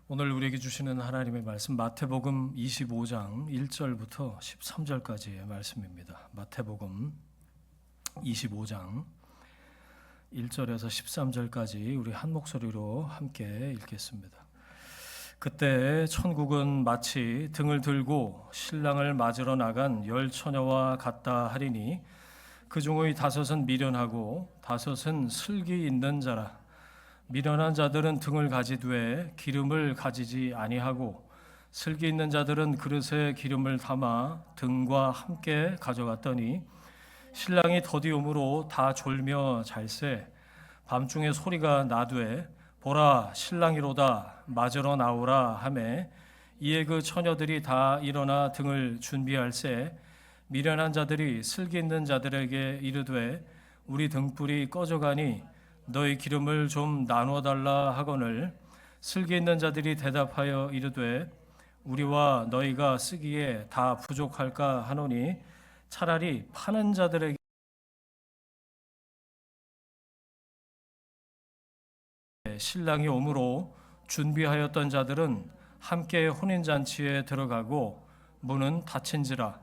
오늘 우리에게 주시는 하나님의 말씀 마태복음 25장 1절부터 13절까지의 말씀입니다. 마태복음 25장 1절에서 13절까지 우리 한 목소리로 함께 읽겠습니다. 그때 천국은 마치 등을 들고 신랑을 맞으러 나간 열 처녀와 같다 하리니 그 중의 다섯은 미련하고 다섯은 슬기 있는 자라. 미련한 자들은 등을 가지되 기름을 가지지 아니하고 슬기 있는 자들은 그릇에 기름을 담아 등과 함께 가져갔더니 신랑이 더디움으로 다 졸며 잘새 밤중에 소리가 나되 보라 신랑이로다 맞으러 나오라 하매 이에 그 처녀들이 다 일어나 등을 준비할새 미련한 자들이 슬기 있는 자들에게 이르되 우리 등불이 꺼져가니 너희 기름을 좀 나누어 달라 하거늘 슬기 있는 자들이 대답하여 이르되 우리와 너희가 쓰기에 다 부족할까 하노니 차라리 파는 자들에게 신랑이 오므로 준비하였던 자들은 함께 혼인잔치에 들어가고 문은 닫힌지라.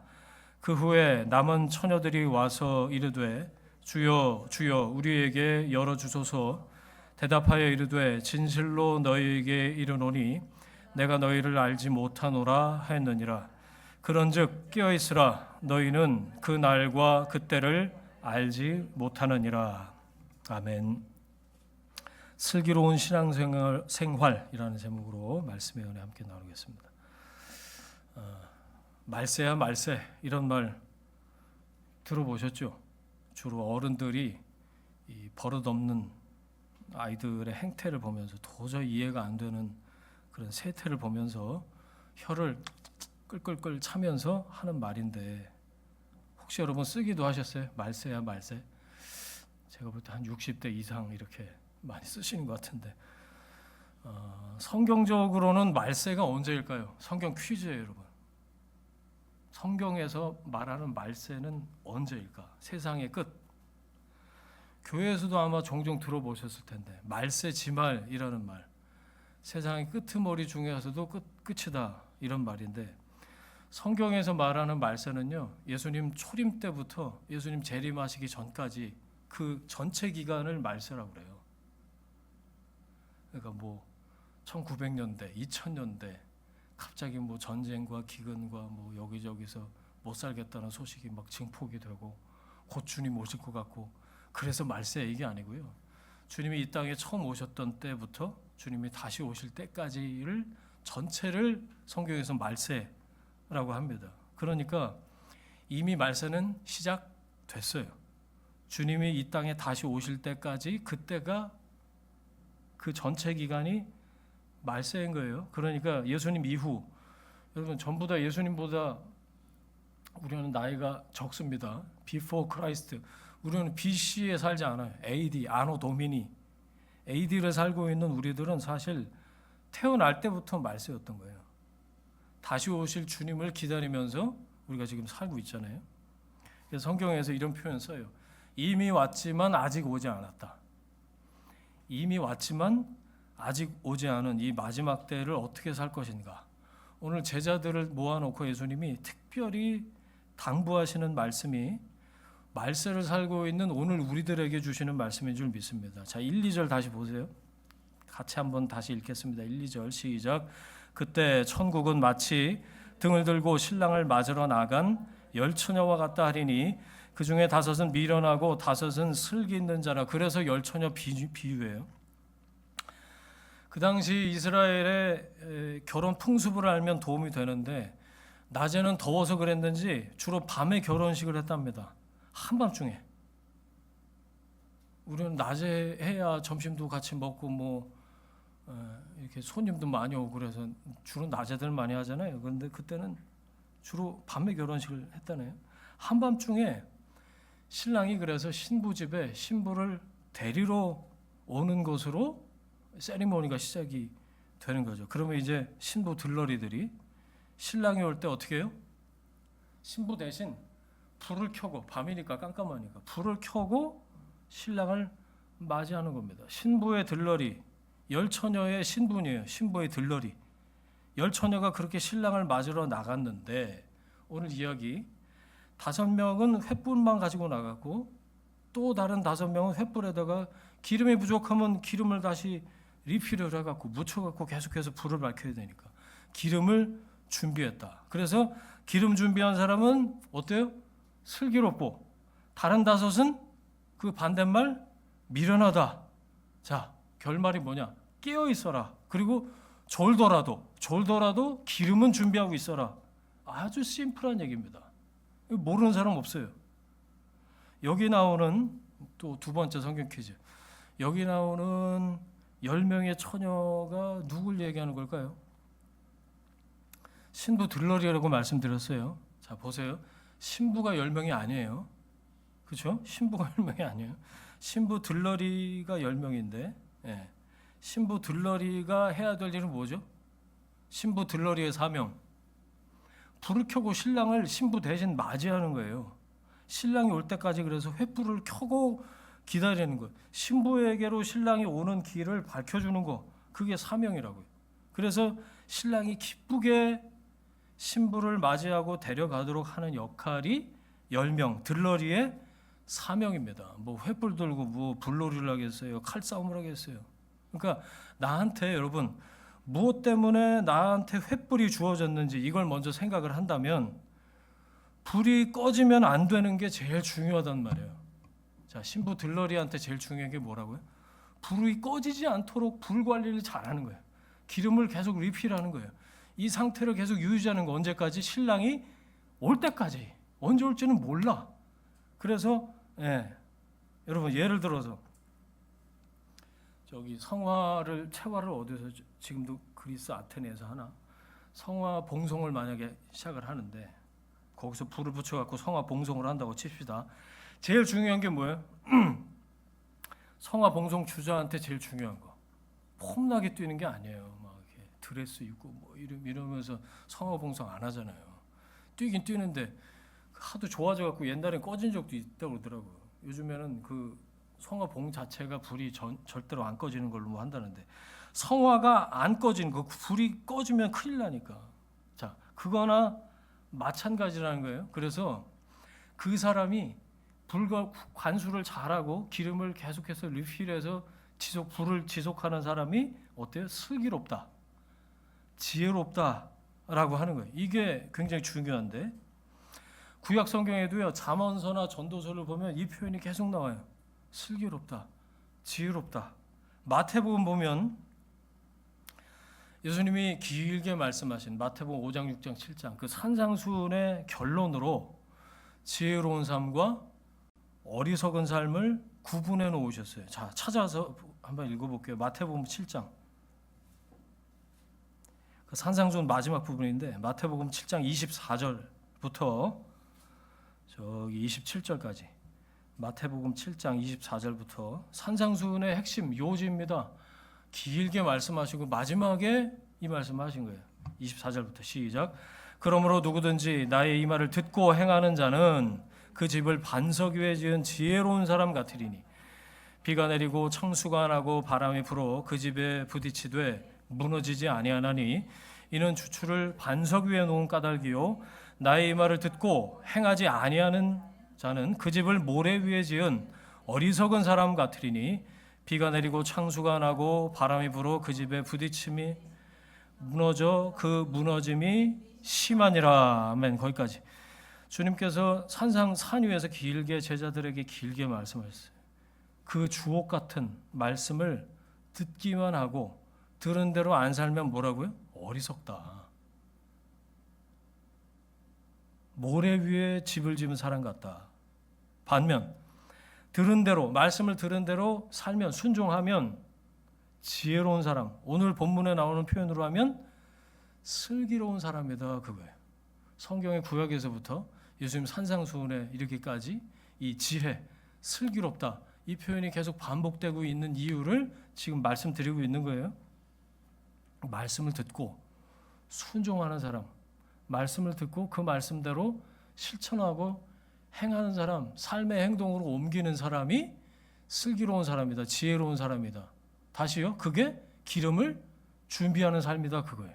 그 후에 남은 처녀들이 와서 이르되 주여 주여 우리에게 열어주소서. 대답하여 이르되 진실로 너희에게 이르노니 내가 너희를 알지 못하노라 하였느니라. 그런즉 깨어있으라. 너희는 그 날과 그때를 알지 못하느니라. 아멘. 슬기로운 신앙생활이라는 제목으로 말씀의 은혜 함께 나누겠습니다. 말세야 말세 이런 말 들어보셨죠? 주로 어른들이 이 버릇없는 아이들의 행태를 보면서 도저히 이해가 안 되는 그런 세태를 보면서 혀를 끌끌끌 차면서 하는 말인데 혹시 여러분 쓰기도 하셨어요? 말세야 말세. 제가 볼 때 한 60대 이상 이렇게 많이 쓰시는 것 같은데 성경적으로는 말세가 언제일까요? 성경 퀴즈예요, 여러분. 성경에서 말하는 말세는 언제일까? 세상의 끝. 교회에서도 아마 종종 들어보셨을 텐데 말세 지말이라는 말. 세상의 끄트머리 중에서도 끝이다 이런 말인데 성경에서 말하는 말세는요. 예수님 초림 때부터 예수님 재림하시기 전까지 그 전체 기간을 말세라고 그래요. 그러니까 뭐 1900년대, 2000년대 갑자기 뭐 전쟁과 기근과 뭐 여기저기서 못 살겠다는 소식이 막 증폭이 되고 곧 주님 오실 것 같고 그래서 말세 얘기 아니고요. 주님이 이 땅에 처음 오셨던 때부터 주님이 다시 오실 때까지를 전체를 성경에서 말세라고 합니다. 그러니까 이미 말세는 시작됐어요. 주님이 이 땅에 다시 오실 때까지 그때가 그 전체 기간이 말세인 거예요. 그러니까 예수님 이후 여러분 전부 다 예수님보다 우리는 나이가 적습니다. Before Christ. 우리는 BC에 살지 않아요. AD, 아노 도미니. AD를 살고 있는 우리들은 사실 태어날 때부터 말세였던 거예요. 다시 오실 주님을 기다리면서 우리가 지금 살고 있잖아요. 그래서 성경에서 이런 표현 써요. 이미 왔지만 아직 오지 않았다. 이미 왔지만 아직 오지 않은 이 마지막 때를 어떻게 살 것인가. 오늘 제자들을 모아놓고 예수님이 특별히 당부하시는 말씀이 말세를 살고 있는 오늘 우리들에게 주시는 말씀인 줄 믿습니다. 자, 1, 2절 다시 보세요. 같이 한번 다시 읽겠습니다. 1, 2절 시작. 그때 천국은 마치 등을 들고 신랑을 맞으러 나간 열 처녀와 같다 하리니 그 중에 다섯은 미련하고 다섯은 슬기 있는 자라. 그래서 열 처녀 비유예요. 그 당시 이스라엘의 결혼 풍습을 알면 도움이 되는데 낮에는 더워서 그랬는지 주로 밤에 결혼식을 했답니다. 한밤중에. 우리는 낮에 해야 점심도 같이 먹고 뭐 이렇게 손님도 많이 오고 그래서 주로 낮에들 많이 하잖아요. 그런데 그때는 주로 밤에 결혼식을 했다네요. 한밤중에 신랑이 그래서 신부 집에 신부를 데리러 오는 것으로 세리머니가 시작이 되는 거죠. 그러면 이제 신부 들러리들이 신랑이 올 때 어떻게 해요? 신부 대신 불을 켜고 밤이니까 깜깜하니까 불을 켜고 신랑을 맞이하는 겁니다. 신부의 들러리 열처녀의 신분이에요. 신부의 들러리. 열처녀가 그렇게 신랑을 맞으러 나갔는데 오늘 이야기 5명은 횃불만 가지고 나갔고 또 다른 5명은 횃불에다가 기름이 부족하면 기름을 다시 리필을 해갖고 묻혀갖고 계속해서 불을 밝혀야 되니까 기름을 준비했다. 그래서 기름 준비한 사람은 어때요? 슬기롭고 다른 5은 그 반대말 미련하다. 자, 결말이 뭐냐? 깨어 있어라. 그리고 졸더라도 기름은 준비하고 있어라. 아주 심플한 얘기입니다. 모르는 사람 없어요. 여기 나오는 또 두 번째 성경 퀴즈. 여기 나오는 10명의 처녀가 누굴 얘기하는 걸까요? 신부 들러리라고 말씀드렸어요. 자, 보세요. 신부가 10명이 아니에요. 그렇죠? 신부가 10명이 아니에요. 신부 들러리가 10명인데 신부 들러리가 해야 될 일은 뭐죠? 신부 들러리의 사명. 불을 켜고 신랑을 신부 대신 맞이하는 거예요. 신랑이 올 때까지 그래서 횃불을 켜고 기다리는 거예요. 신부에게로 신랑이 오는 길을 밝혀주는 거. 그게 사명이라고요. 그래서 신랑이 기쁘게 신부를 맞이하고 데려가도록 하는 역할이 10명 들러리의 사명입니다. 뭐 횃불 들고 뭐 불놀이를 하겠어요? 칼싸움을 하겠어요? 그러니까 나한테 여러분 무엇 때문에 나한테 횃불이 주어졌는지 이걸 먼저 생각을 한다면 불이 꺼지면 안 되는 게 제일 중요하단 말이에요. 자, 신부 들러리한테 제일 중요한 게 뭐라고요? 불이 꺼지지 않도록 불 관리를 잘하는 거예요. 기름을 계속 리필하는 거예요. 이 상태를 계속 유지하는 거 언제까지? 신랑이 올 때까지. 언제 올지는 몰라. 그래서 여러분 예를 들어서 저기 채화를 어디서 지금도 그리스 아테네에서 하나 성화 봉송을 만약에 시작을 하는데 거기서 불을 붙여갖고 성화 봉송을 한다고 칩시다. 제일 중요한 게 뭐예요? 성화 봉송 주자한테 제일 중요한 거 폼나게 뛰는 게 아니에요. 막 이렇게 드레스 입고 뭐 이러면서 성화 봉송 안 하잖아요. 뛰긴 뛰는데 하도 좋아져갖고 옛날엔 꺼진 적도 있다고 그러더라고요. 요즘에는 그 성화봉 자체가 불이 절대로 안 꺼지는 걸로 한다는데 성화가 안 꺼진 그 불이 꺼지면 큰일 나니까. 자, 그거나 마찬가지라는 거예요. 그래서 그 사람이 불과 관수를 잘하고 기름을 계속해서 리필해서 불을 지속하는 사람이 어때요? 슬기롭다, 지혜롭다라고 하는 거예요. 이게 굉장히 중요한데 구약 성경에도요 잠언서나 전도서를 보면 이 표현이 계속 나와요. 슬기롭다, 지혜롭다. 마태복음 보면 예수님이 길게 말씀하신 마태복음 5장, 6장, 7장 그 산상수훈의 결론으로 지혜로운 삶과 어리석은 삶을 구분해 놓으셨어요. 자, 찾아서 한번 읽어볼게요. 마태복음 7장. 그 산상수훈 마지막 부분인데 마태복음 7장 24절부터 저기 27절까지. 마태복음 7장 24절부터 산상수훈의 핵심 요지입니다. 길게 말씀하시고 마지막에 이 말씀하신 거예요. 24절부터 시작. 그러므로 누구든지 나의 이 말을 듣고 행하는 자는 그 집을 반석 위에 지은 지혜로운 사람 같으리니 비가 내리고 창수가 나고 바람이 불어 그 집에 부딪히되 무너지지 아니하나니 이는 주추를 반석 위에 놓은 까닭이요 나의 이 말을 듣고 행하지 아니하는 자는 그 집을 모래 위에 지은 어리석은 사람 같으리니 비가 내리고 창수가 나고 바람이 불어 그 집에 부딪힘이 무너져 그 무너짐이 심하니라. 아멘. 거기까지. 주님께서 산 위에서 길게 제자들에게 길게 말씀하셨어요. 그 주옥 같은 말씀을 듣기만 하고 들은 대로 안 살면 뭐라고요? 어리석다. 모래 위에 집을 지은 사람 같다. 반면 들은 대로 말씀을 들은 대로 살면 순종하면 지혜로운 사람. 오늘 본문에 나오는 표현으로 하면 슬기로운 사람이다 그거예요. 성경의 구약에서부터 예수님 산상수훈에 이르기까지 이 지혜, 슬기롭다 이 표현이 계속 반복되고 있는 이유를 지금 말씀드리고 있는 거예요. 말씀을 듣고 순종하는 사람, 말씀을 듣고 그 말씀대로 실천하고 행하는 사람, 삶의 행동으로 옮기는 사람이 슬기로운 사람이다, 지혜로운 사람이다. 다시요, 그게 기름을 준비하는 삶이다 그거예요.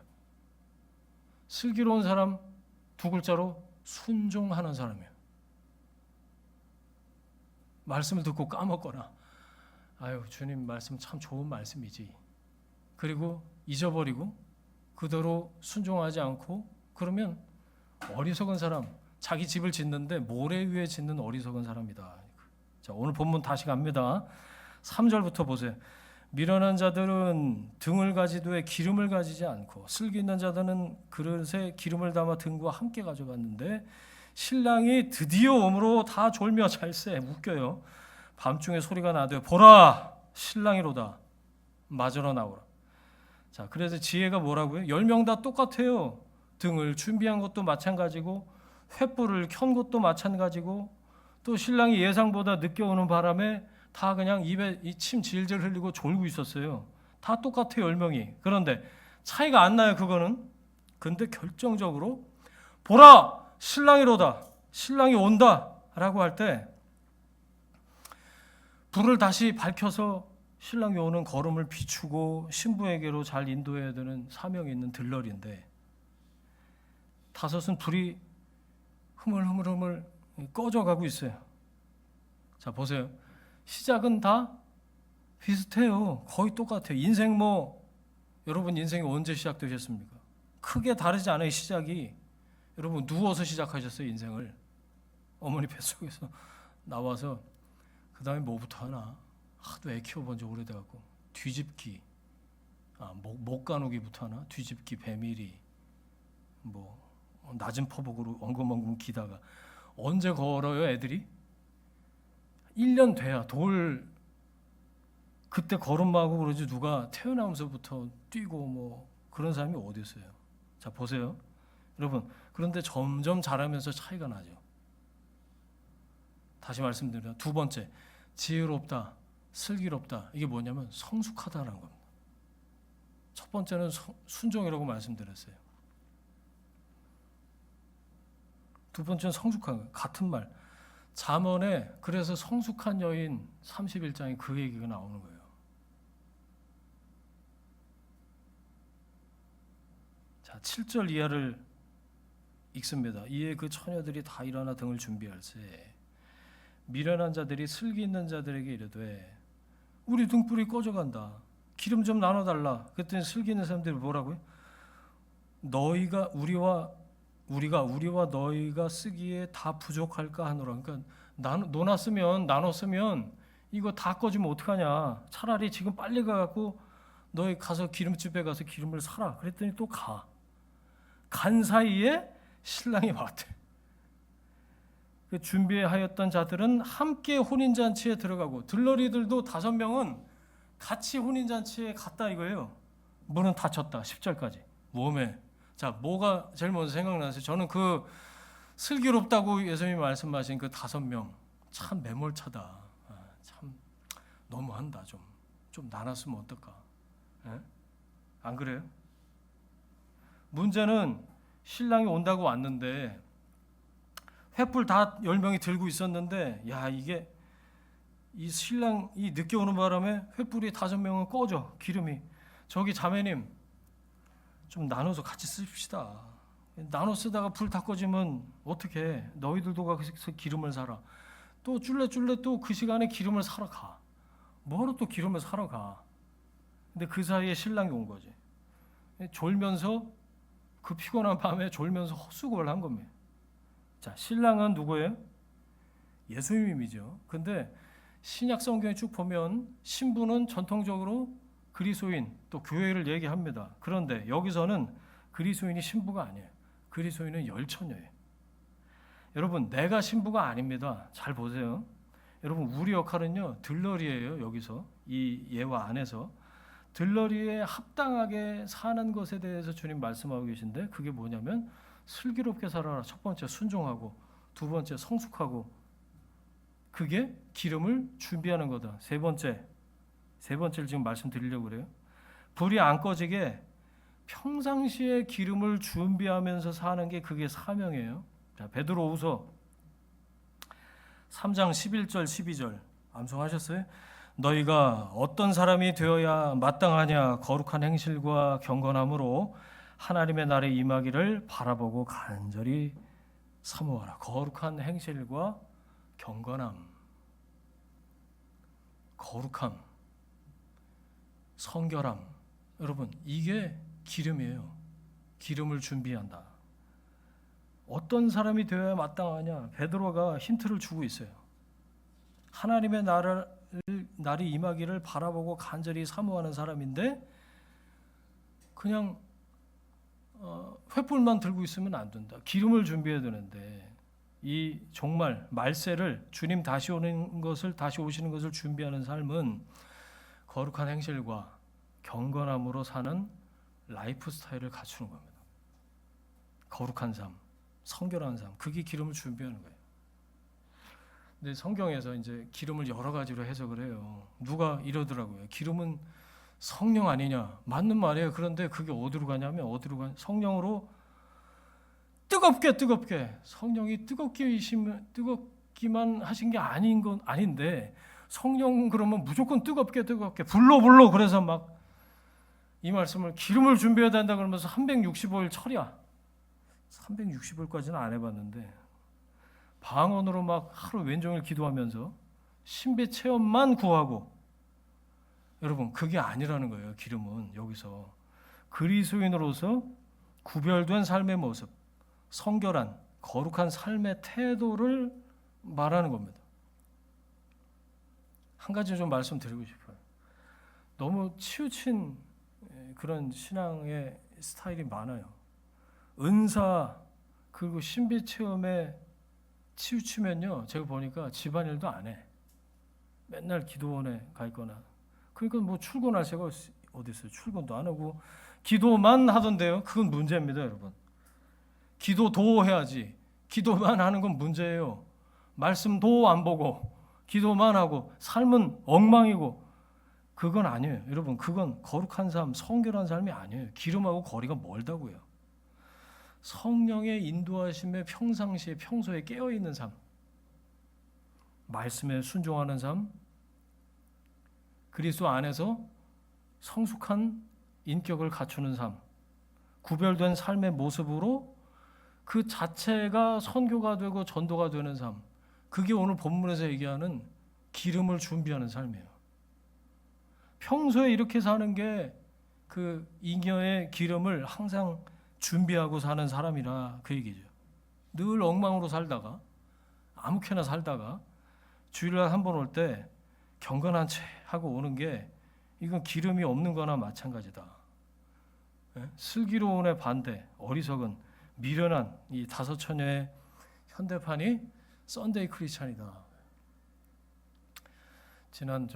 슬기로운 사람 두 글자로 순종하는 사람이에요. 말씀을 듣고 까먹거나 아유 주님 말씀 참 좋은 말씀이지 그리고 잊어버리고 그대로 순종하지 않고 그러면 어리석은 사람, 자기 집을 짓는데 모래 위에 짓는 어리석은 사람이다. 자, 오늘 본문 다시 갑니다. 3절부터 보세요. 미련한 자들은 등을 가지되 기름을 가지지 않고 슬기 있는 자들은 그릇에 기름을 담아 등과 함께 가져갔는데 신랑이 드디어 오므로 다 졸며 잘세. 웃겨요. 밤중에 소리가 나되 보라 신랑이로다 맞으러 나오라. 자, 그래서 지혜가 뭐라고요? 10명 다 똑같아요. 등을 준비한 것도 마찬가지고 횃불을 켠 것도 마찬가지고 또 신랑이 예상보다 늦게 오는 바람에 다 그냥 입에 침 질질 흘리고 졸고 있었어요. 다 똑같아요 10명이. 그런데 차이가 안 나요 그거는. 근데 결정적으로 보라 신랑이로다 신랑이 온다 라고 할 때 불을 다시 밝혀서 신랑이 오는 걸음을 비추고 신부에게로 잘 인도해야 되는 사명이 있는 들러리인데 다섯은 불이 흐물흐물 꺼져가고 있어요. 자 보세요. 시작은 다 비슷해요. 거의 똑같아요. 인생 여러분 인생이 언제 시작되셨습니까? 크게 다르지 않아요. 시작이. 여러분 누워서 시작하셨어요 인생을. 어머니 뱃속에서 나와서 그 다음에 뭐부터 하나 하도 애 키워본 지 오래돼갖고 뒤집기 목 가누기부터 하나 뒤집기 배밀이 낮은 포복으로 엉금엉금 기다가 언제 걸어요 애들이? 1년 돼야 그때 걸음마하고 그러지 누가 태어나면서부터 뛰고 그런 사람이 어디 있어요? 자 보세요 여러분. 그런데 점점 자라면서 차이가 나죠. 다시 말씀드립니다. 두 번째 지혜롭다 슬기롭다 이게 뭐냐면 성숙하다라는 겁니다. 첫 번째는 순종이라고 말씀드렸어요. 두 번째는 성숙한 거예요. 같은 말 잠언에 그래서 성숙한 여인 31장에 그 얘기가 나오는 거예요. 자 7절 이하를 읽습니다. 이에 그 처녀들이 다 일어나 등을 준비할세 미련한 자들이 슬기 있는 자들에게 이르되 우리 등불이 꺼져간다. 기름 좀 나눠달라. 그랬더니 슬기 있는 사람들이 뭐라고요? 우리가 너희가 쓰기에 다 부족할까 하노라. 그러니까 나눴으면 이거 다 꺼지면 어떡하냐. 차라리 지금 빨리 가갖고 너희 가서 기름집에 가서 기름을 사라. 그랬더니 또 가. 간 사이에 신랑이 왔대. 준비하였던 자들은 함께 혼인잔치에 들어가고 들러리들도 5명은 같이 혼인잔치에 갔다 이거예요. 문은 닫혔다. 10절까지. 웜에. 자, 뭐가 제일 먼저 생각나세요? 저는 그 슬기롭다고 예수님이 말씀하신 그 5명 참 매몰차다. 참 너무한다. 좀 나눴으면 어떨까? 에? 안 그래요? 문제는 신랑이 온다고 왔는데 횃불 다 10명이 들고 있었는데 이게 이 신랑이 늦게 오는 바람에 횃불이 5명은 꺼져. 기름이. 저기 자매님 좀 나눠서 같이 씁시다. 나눠 쓰다가 불 다 꺼지면 어떻게? 너희들도 가서 기름을 사라. 또 쫄래 또 그 시간에 기름을 사러 가. 뭐하러 또 기름을 사러 가. 근데 그 사이에 신랑이 온 거지. 졸면서 그 피곤한 밤에 졸면서 헛수고를 한 겁니다. 자, 신랑은 누구예요? 예수님이죠. 근데 신약 성경에 쭉 보면 신부는 전통적으로 그리스도인 또 교회를 얘기합니다. 그런데 여기서는 그리스도인이 신부가 아니에요. 그리스도인은 열처녀예요. 여러분 내가 신부가 아닙니다. 잘 보세요. 여러분 우리 역할은요 들러리예요. 여기서 이 예화 안에서 들러리에 합당하게 사는 것에 대해서 주님 말씀하고 계신데 그게 뭐냐면 슬기롭게 살아라. 첫 번째 순종하고 두 번째 성숙하고 그게 기름을 준비하는 거다. 세 번째를 지금 말씀드리려고 그래요. 불이 안 꺼지게 평상시에 기름을 준비하면서 사는 게 그게 사명이에요. 자, 베드로후서 3장 11절 12절 암송하셨어요? 너희가 어떤 사람이 되어야 마땅하냐? 거룩한 행실과 경건함으로 하나님의 날에 임하기를 바라보고 간절히 사모하라. 거룩한 행실과 경건함, 거룩함, 성결함. 여러분, 이게 기름이에요. 기름을 준비한다. 어떤 사람이 되어야 마땅하냐? 베드로가 힌트를 주고 있어요. 하나님의 날이 임하기를 바라보고 간절히 사모하는 사람인데 그냥 횃불만 들고 있으면 안 된다. 기름을 준비해야 되는데 이 정말 말세를 주님 다시 오시는 것을 준비하는 삶은 거룩한 행실과 경건함으로 사는 라이프 스타일을 갖추는 겁니다. 거룩한 삶, 성결한 삶, 그게 기름을 준비하는 거예요. 근데 성경에서 이제 기름을 여러 가지로 해석을 해요. 누가 이러더라고요. 기름은 성령 아니냐? 맞는 말이에요. 그런데 그게 어디로 가냐면 성령으로 뜨겁게 성령이 뜨겁기만 하신 게 아닌 건 아닌데 성령 그러면 무조건 뜨겁게 불로 그래서 막 이 말씀을 기름을 준비해야 된다 그러면서 365일 철야 360일까지는 안 해봤는데 방언으로 막 하루 왼종일 기도하면서 신비 체험만 구하고 여러분 그게 아니라는 거예요. 기름은 여기서 그리스도인으로서 구별된 삶의 모습, 성결한 거룩한 삶의 태도를 말하는 겁니다. 한 가지 좀 말씀드리고 싶어요. 너무 치우친 그런 신앙의 스타일이 많아요. 은사 그리고 신비 체험에 치우치면요, 제가 보니까 집안일도 안 해. 맨날 기도원에 가 있거나. 그러니까 뭐 출근할 새가 어디 있어요? 출근도 안 하고 기도만 하던데요. 그건 문제입니다, 여러분. 기도도 해야지. 기도만 하는 건 문제예요. 말씀도 안 보고 기도만 하고 삶은 엉망이고 그건 아니에요. 여러분, 그건 거룩한 삶, 성결한 삶이 아니에요. 기름하고 거리가 멀다고요. 성령의 인도하심에 평소에 깨어있는 삶, 말씀에 순종하는 삶, 그리스도 안에서 성숙한 인격을 갖추는 삶, 구별된 삶의 모습으로 그 자체가 선교가 되고 전도가 되는 삶, 그게 오늘 본문에서 얘기하는 기름을 준비하는 삶이에요. 평소에 이렇게 사는 게 그 잉여의 기름을 항상 준비하고 사는 사람이라 그 얘기죠. 늘 엉망으로 살다가 아무렇게나 살다가 주일날 한 번 올 때 경건한 채 하고 오는 게 이건 기름이 없는 거나 마찬가지다. 슬기로운의 반대, 어리석은 미련한 이 다섯 처녀의 현대판이 썬데이 크리스찬이다. 지난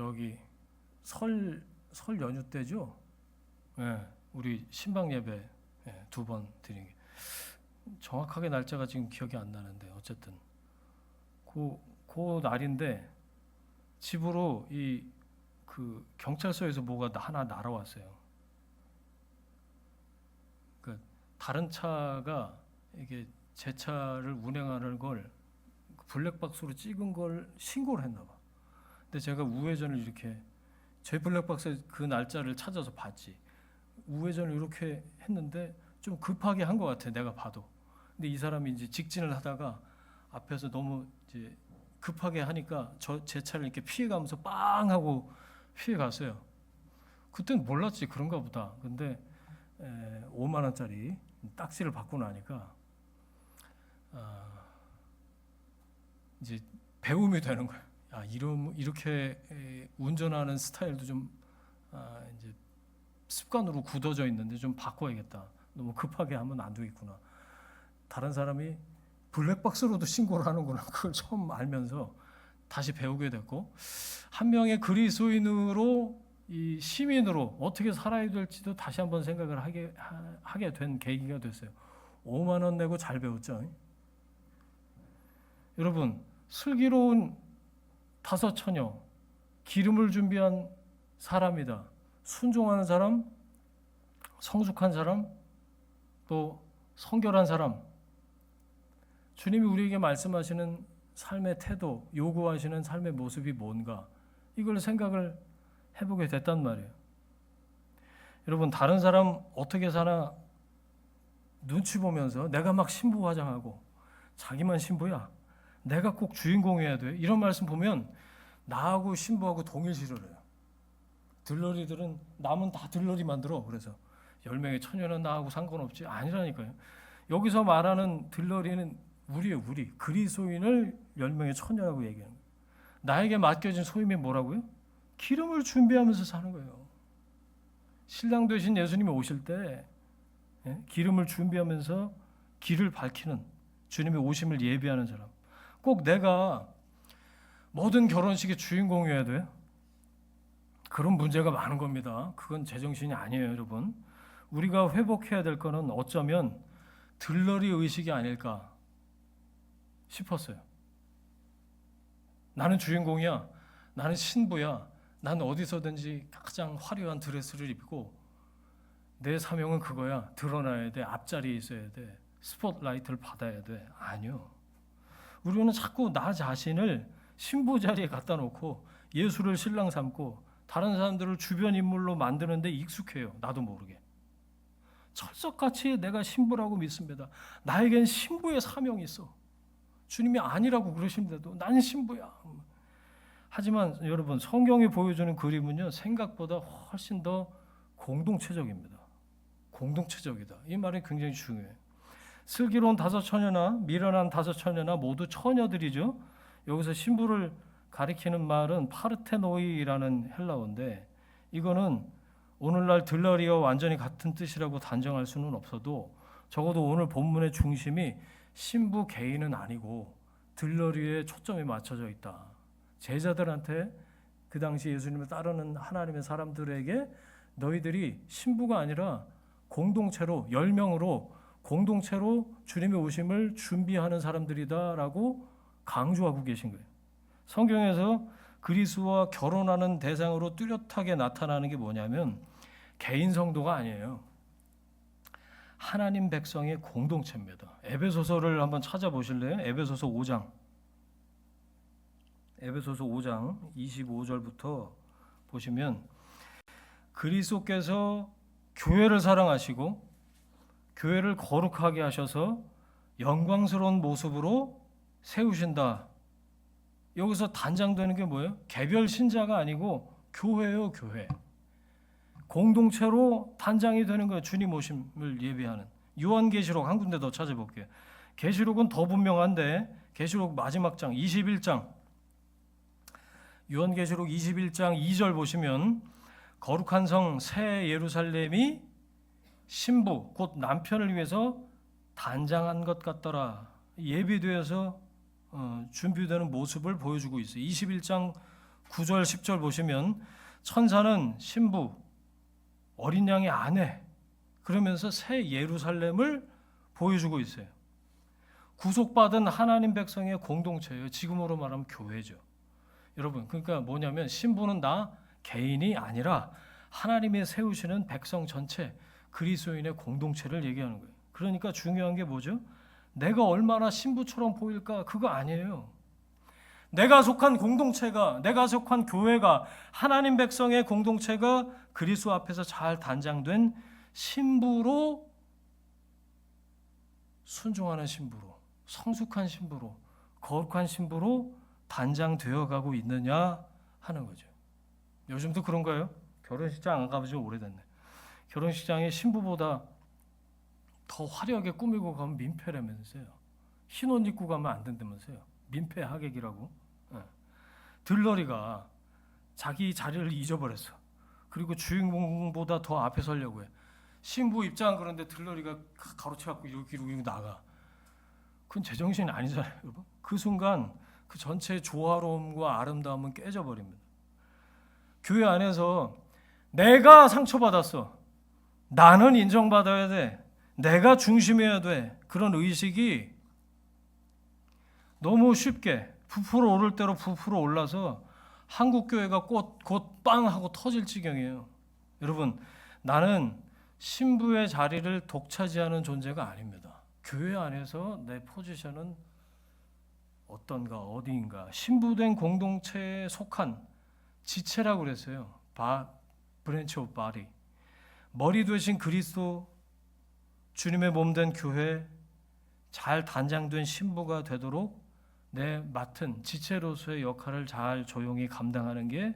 설 연휴 때죠. 우리 신방 예배 2번 드린 게 정확하게 날짜가 지금 기억이 안 나는데 어쨌든 그 날인데 집으로 그 경찰서에서 뭐가 하나 날아왔어요. 그 다른 차가 이게 제 차를 운행하는 걸 블랙박스로 찍은 걸 신고를 했나 봐. 근데 제가 우회전을 이렇게 제 블랙박스에 그 날짜를 찾아서 봤지. 우회전을 이렇게 했는데 좀 급하게 한 것 같아, 내가 봐도. 근데 이 사람이 이제 직진을 하다가 앞에서 너무 이제 급하게 하니까 제 차를 이렇게 피해가면서 빵 하고 피해갔어요. 그때는 몰랐지, 그런가 보다. 근데 5만 원짜리 딱지를 받고 나니까 이제 배움이 되는 거예요. 이렇게 운전하는 스타일도 좀 이제 습관으로 굳어져 있는데 좀 바꿔야겠다. 너무 급하게 하면 안 되겠구나. 다른 사람이 블랙박스로도 신고를 하는구나. 그걸 처음 알면서 다시 배우게 됐고, 한 명의 그리스도인으로 이 시민으로 어떻게 살아야 될지도 다시 한번 생각을 하게 된 계기가 됐어요. 5만 원 내고 잘 배웠죠. 여러분, 슬기로운 다섯 처녀, 기름을 준비한 사람이다. 순종하는 사람, 성숙한 사람, 또 성결한 사람. 주님이 우리에게 말씀하시는 삶의 태도, 요구하시는 삶의 모습이 뭔가 이걸 생각을 해보게 됐단 말이에요. 여러분, 다른 사람 어떻게 사나 눈치 보면서 내가 막 신부 화장하고 자기만 신부야, 내가 꼭 주인공이어야 돼, 이런 말씀 보면 나하고 신부하고 동일시를 해요. 들러리들은 남은 다 들러리 만들어. 그래서 10명의 처녀는 나하고 상관없지. 아니라니까요. 여기서 말하는 들러리는 우리예요. 우리 그리스도인을 10명의 처녀라고 얘기하는 거예요. 나에게 맡겨진 소임이 뭐라고요? 기름을 준비하면서 사는 거예요. 신랑 되신 예수님이 오실 때 기름을 준비하면서 길을 밝히는, 주님의 오심을 예비하는 사람. 꼭 내가 모든 결혼식의 주인공이어야 돼요? 그런 문제가 많은 겁니다. 그건 제정신이 아니에요, 여러분. 우리가 회복해야 될 거는 어쩌면 들러리 의식이 아닐까 싶었어요. 나는 주인공이야, 나는 신부야, 나는 어디서든지 가장 화려한 드레스를 입고 내 사명은 그거야, 드러나야 돼, 앞자리에 있어야 돼, 스포트라이트를 받아야 돼. 아니요. 우리는 자꾸 나 자신을 신부 자리에 갖다 놓고 예수를 신랑 삼고 다른 사람들을 주변 인물로 만드는 데 익숙해요. 나도 모르게. 철석같이 내가 신부라고 믿습니다. 나에겐 신부의 사명이 있어. 주님이 아니라고 그러시는데도 나는 신부야. 하지만 여러분, 성경이 보여주는 그림은요, 생각보다 훨씬 더 공동체적입니다. 공동체적이다. 이 말이 굉장히 중요해요. 슬기로운 5 처녀나 미련한 5 처녀나 모두 처녀들이죠. 여기서 신부를 가리키는 말은 파르테노이라는 헬라어인데, 이거는 오늘날 들러리와 완전히 같은 뜻이라고 단정할 수는 없어도 적어도 오늘 본문의 중심이 신부 개인은 아니고 들러리에 초점이 맞춰져 있다. 제자들한테, 그 당시 예수님을 따르는 하나님의 사람들에게 너희들이 신부가 아니라 공동체로, 10명으로 공동체로 주님의 오심을 준비하는 사람들이다라고 강조하고 계신 거예요. 성경에서 그리스도와 결혼하는 대상으로 뚜렷하게 나타나는 게 뭐냐면 개인 성도가 아니에요. 하나님 백성의 공동체입니다. 에베소서를 한번 찾아보실래요? 에베소서 5장. 에베소서 5장 25절부터 보시면 그리스도께서 교회를 사랑하시고 교회를 거룩하게 하셔서 영광스러운 모습으로 세우신다. 여기서 단장되는 게 뭐예요? 개별 신자가 아니고 교회예요, 교회. 공동체로 단장이 되는 거예요. 주님 오심을 예비하는. 요한계시록 한 군데 더 찾아볼게요. 계시록은 더 분명한데 계시록 마지막 장 21장, 요한계시록 21장 2절 보시면 거룩한 성 새 예루살렘이 신부 곧 남편을 위해서 단장한 것 같더라. 예비되어서 준비되는 모습을 보여주고 있어요. 21장 9절 10절 보시면 천사는 신부 어린 양의 아내 그러면서 새 예루살렘을 보여주고 있어요. 구속받은 하나님 백성의 공동체예요. 지금으로 말하면 교회죠. 여러분, 그러니까 뭐냐면 신부는 나 개인이 아니라 하나님의 세우시는 백성 전체, 그리스도인의 공동체를 얘기하는 거예요. 그러니까 중요한 게 뭐죠? 내가 얼마나 신부처럼 보일까? 그거 아니에요. 내가 속한 공동체가, 내가 속한 교회가, 하나님 백성의 공동체가 그리스도 앞에서 잘 단장된 신부로, 순종하는 신부로, 성숙한 신부로, 거룩한 신부로 단장되어 가고 있느냐 하는 거죠. 요즘도 그런가요? 결혼식장 안 가본 지 오래됐네. 결혼식장에 신부보다 더 화려하게 꾸미고 가면 민폐라면서요. 흰 옷 입고 가면 안 된다면서요. 민폐 하객이라고. 들러리가 자기 자리를 잊어버렸어. 그리고 주인공보다 더 앞에 서려고 해. 신부 입장, 그런데 들러리가 가로채갖고 이러고 나가. 그건 제정신이 아니잖아요, 여러분. 그 순간 그 전체의 조화로움과 아름다움은 깨져버립니다. 교회 안에서 내가 상처받았어, 나는 인정받아야 돼, 내가 중심이어야 돼, 그런 의식이 너무 쉽게 부풀어 오를 대로 부풀어 올라서 한국교회가 곧 빵 하고 터질 지경이에요. 여러분, 나는 신부의 자리를 독차지하는 존재가 아닙니다. 교회 안에서 내 포지션은 어떤가, 어디인가, 신부된 공동체에 속한 지체라고 그랬어요. 브랜치 오브 바디. 머리 되신 그리스도, 주님의 몸된 교회, 잘 단장된 신부가 되도록 내 맡은 지체로서의 역할을 잘 조용히 감당하는 게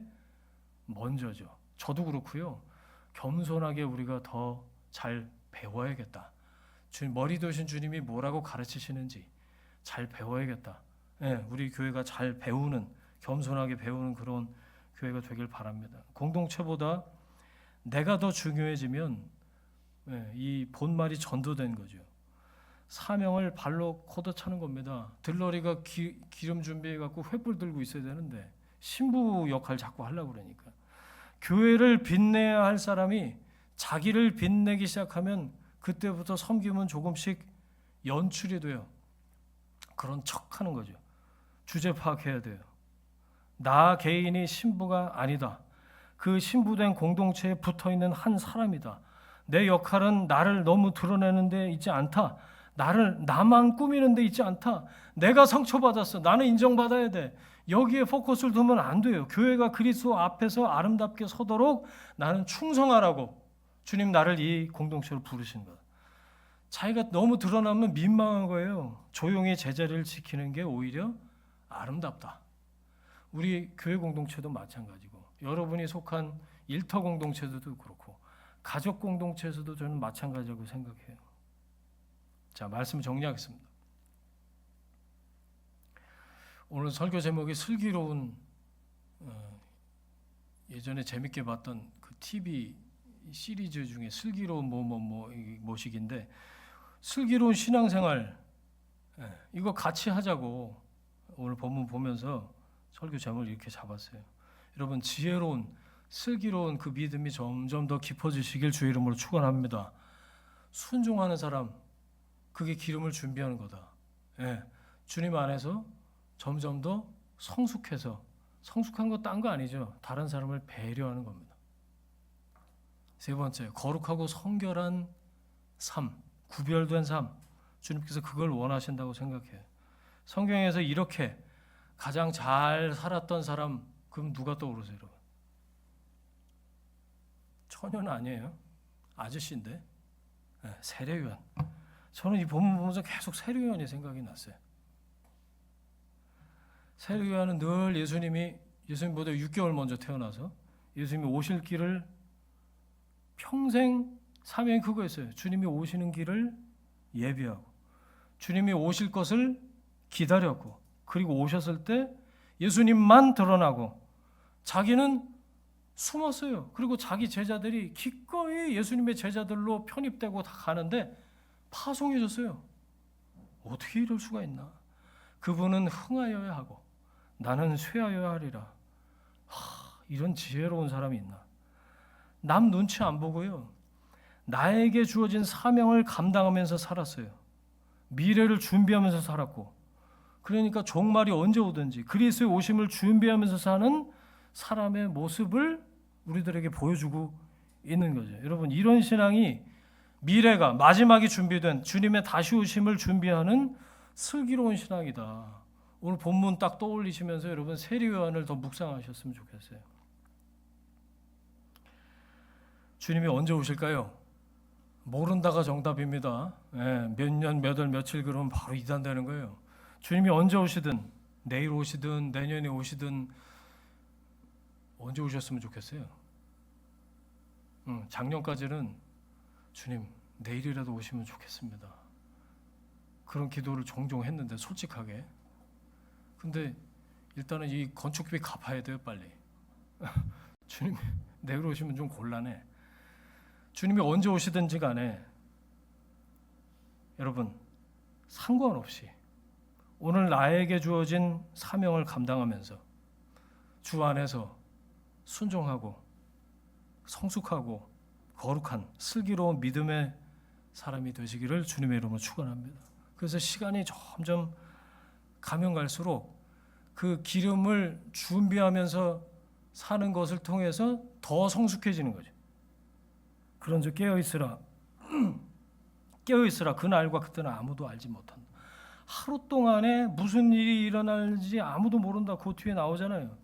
먼저죠. 저도 그렇고요. 겸손하게 우리가 더 잘 배워야겠다. 주님, 머리 되신 주님이 뭐라고 가르치시는지 잘 배워야겠다. 우리 교회가 잘 배우는, 겸손하게 배우는 그런 교회가 되길 바랍니다. 공동체보다 내가 더 중요해지면 이 본말이 전도된 거죠. 사명을 발로 걷어차는 겁니다. 들러리가 기름 준비해 갖고 횃불 들고 있어야 되는데 신부 역할 자꾸 하려고 그러니까. 교회를 빛내야 할 사람이 자기를 빛내기 시작하면 그때부터 섬김은 조금씩 연출이 돼요. 그런 척하는 거죠. 주제 파악해야 돼요. 나 개인이 신부가 아니다. 그 신부된 공동체에 붙어있는 한 사람이다. 내 역할은 나를 너무 드러내는 데 있지 않다. 나만 꾸미는 데 있지 않다. 내가 상처받았어. 나는 인정받아야 돼. 여기에 포커스를 두면 안 돼요. 교회가 그리스도 앞에서 아름답게 서도록 나는 충성하라고 주님 나를 이 공동체로 부르신 것. 자기가 너무 드러나면 민망한 거예요. 조용히 제자리를 지키는 게 오히려 아름답다. 우리 교회 공동체도 마찬가지고 여러분이 속한 일터 공동체도 그렇고 가족 공동체에서도 저는 마찬가지라고 생각해요. 자, 말씀 정리하겠습니다. 오늘 설교 제목이 슬기로운, 예전에 재밌게 봤던 그 TV 시리즈 중에 슬기로운 뭐식인데, 슬기로운 신앙생활, 이거 같이 하자고 오늘 본문 보면서 설교 제목을 이렇게 잡았어요. 여러분, 지혜로운, 슬기로운 그 믿음이 점점 더 깊어지시길 주의 이름으로 축원합니다. 순종하는 사람, 그게 기름을 준비하는 거다. 주님 안에서 점점 더 성숙해서, 성숙한 거 딴 거 아니죠. 다른 사람을 배려하는 겁니다. 세 번째, 거룩하고 성결한 삶, 구별된 삶. 주님께서 그걸 원하신다고 생각해요. 성경에서 이렇게 가장 잘 살았던 사람, 그럼 누가 떠오르세요, 여러분? 처녀는 아니에요. 아저씨인데. 세례요한. 저는 이 본문 보면서 계속 세례요한이 생각이 났어요. 세례요한은 늘 예수님보다 6개월 먼저 태어나서 예수님이 오실 길을 평생 사명이 그거였어요. 주님이 오시는 길을 예비하고 주님이 오실 것을 기다렸고, 그리고 오셨을 때 예수님만 드러나고 자기는 숨었어요. 그리고 자기 제자들이 기꺼이 예수님의 제자들로 편입되고 다 가는데 파송해졌어요. 어떻게 이럴 수가 있나? 그분은 흥하여야 하고 나는 쇠하여야 하리라. 이런 지혜로운 사람이 있나? 남 눈치 안 보고요. 나에게 주어진 사명을 감당하면서 살았어요. 미래를 준비하면서 살았고, 그러니까 종말이 언제 오든지 그리스도의 오심을 준비하면서 사는 사람의 모습을 우리들에게 보여주고 있는 거죠. 여러분, 이런 신앙이 미래가 마지막이 준비된 주님의 다시 오심을 준비하는 슬기로운 신앙이다. 오늘 본문 딱 떠올리시면서 여러분 세례요한을 더 묵상하셨으면 좋겠어요. 주님이 언제 오실까요? 모른다가 정답입니다. 몇 년, 몇 월, 며칠 그러면 바로 이단되는 거예요. 주님이 언제 오시든, 내일 오시든, 내년에 오시든, 언제 오셨으면 좋겠어요? 작년까지는 주님, 내일이라도 오시면 좋겠습니다. 그런 기도를 종종 했는데, 솔직하게. 근데 일단은 이 건축비 갚아야 돼요, 빨리. 주님, 내일 오시면 좀 곤란해. 주님이 언제 오시든지 간에 여러분, 상관없이 오늘 나에게 주어진 사명을 감당하면서 주 안에서 순종하고 성숙하고 거룩한 슬기로운 믿음의 사람이 되시기를 주님의 이름으로 축원합니다. 그래서 시간이 점점 가면 갈수록 그 기름을 준비하면서 사는 것을 통해서 더 성숙해지는 거죠. 그런즉 깨어있으라. 깨어있으라. 그날과 그때는 아무도 알지 못한다. 하루 동안에 무슨 일이 일어날지 아무도 모른다. 그 뒤에 나오잖아요.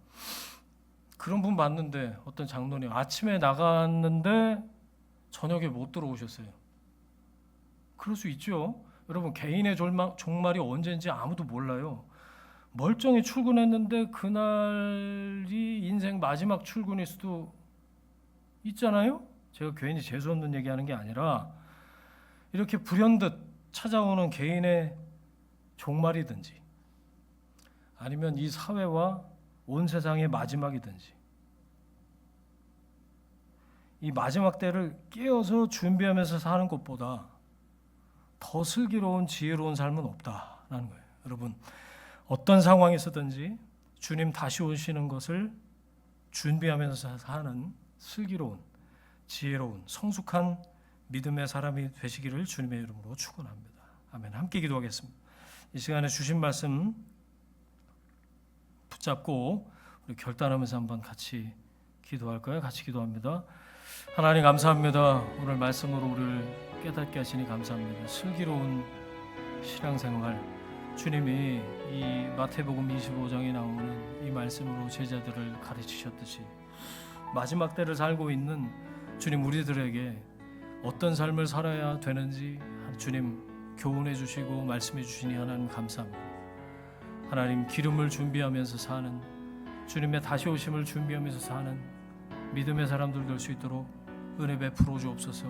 그런 분 봤는데 어떤 장로님 아침에 나갔는데 저녁에 못 들어오셨어요. 그럴 수 있죠. 여러분 개인의 종말이 언제인지 아무도 몰라요. 멀쩡히 출근했는데 그날이 인생 마지막 출근일 수도 있잖아요. 제가 괜히 재수없는 얘기하는 게 아니라 이렇게 불현듯 찾아오는 개인의 종말이든지 아니면 이 사회와 온 세상의 마지막이든지 이 마지막 때를 깨어서 준비하면서 사는 것보다 더 슬기로운 지혜로운 삶은 없다라는 거예요. 여러분 어떤 상황에서든지 주님 다시 오시는 것을 준비하면서 사는 슬기로운 지혜로운 성숙한 믿음의 사람이 되시기를 주님의 이름으로 축원합니다. 아멘. 함께 기도하겠습니다. 이 시간에 주신 말씀 붙잡고 우리 결단하면서 한번 같이 기도할까요? 같이 기도합니다. 하나님 감사합니다. 오늘 말씀으로 우리를 깨닫게 하시니 감사합니다. 슬기로운 신앙생활 주님이 이 마태복음 25장에 나오는 이 말씀으로 제자들을 가르치셨듯이 마지막 때를 살고 있는 주님 우리들에게 어떤 삶을 살아야 되는지 주님 교훈해 주시고 말씀해 주시니 하나님 감사합니다. 하나님 기름을 준비하면서 사는 주님의 다시 오심을 준비하면서 사는 믿음의 사람들 될 수 있도록 은혜 베풀어 주옵소서.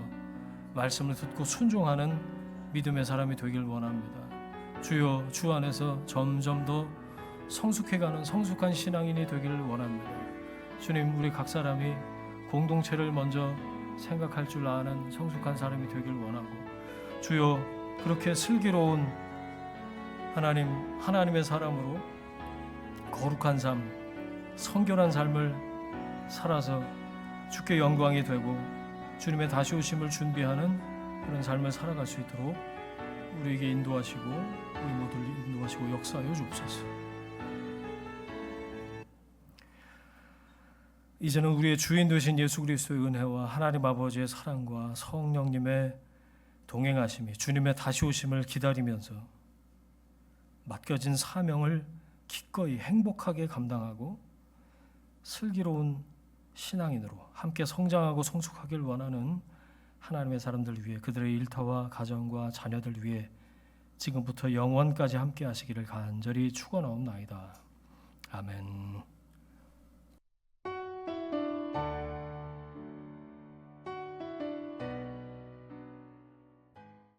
말씀을 듣고 순종하는 믿음의 사람이 되길 원합니다. 주여 주 안에서 점점 더 성숙해가는 성숙한 신앙인이 되기를 원합니다. 주님 우리 각 사람이 공동체를 먼저 생각할 줄 아는 성숙한 사람이 되길 원하고 주여 그렇게 슬기로운 하나님의 사람으로 거룩한 삶 성결한 삶을 살아서 주께 영광이 되고 주님의 다시 오심을 준비하는 그런 삶을 살아갈 수 있도록 우리에게 인도하시고 우리 모두를 인도하시고 역사하여 주옵소서. 이제는 우리의 주인 되신 예수 그리스도의 은혜와 하나님 아버지의 사랑과 성령님의 동행하심이 주님의 다시 오심을 기다리면서 맡겨진 사명을 기꺼이 행복하게 감당하고 슬기로운 신앙인으로 함께 성장하고 성숙하길 원하는 하나님의 사람들 위해 그들의 일터와 가정과 자녀들 위해 지금부터 영원까지 함께 하시기를 간절히 축원하옵나이다. 아멘.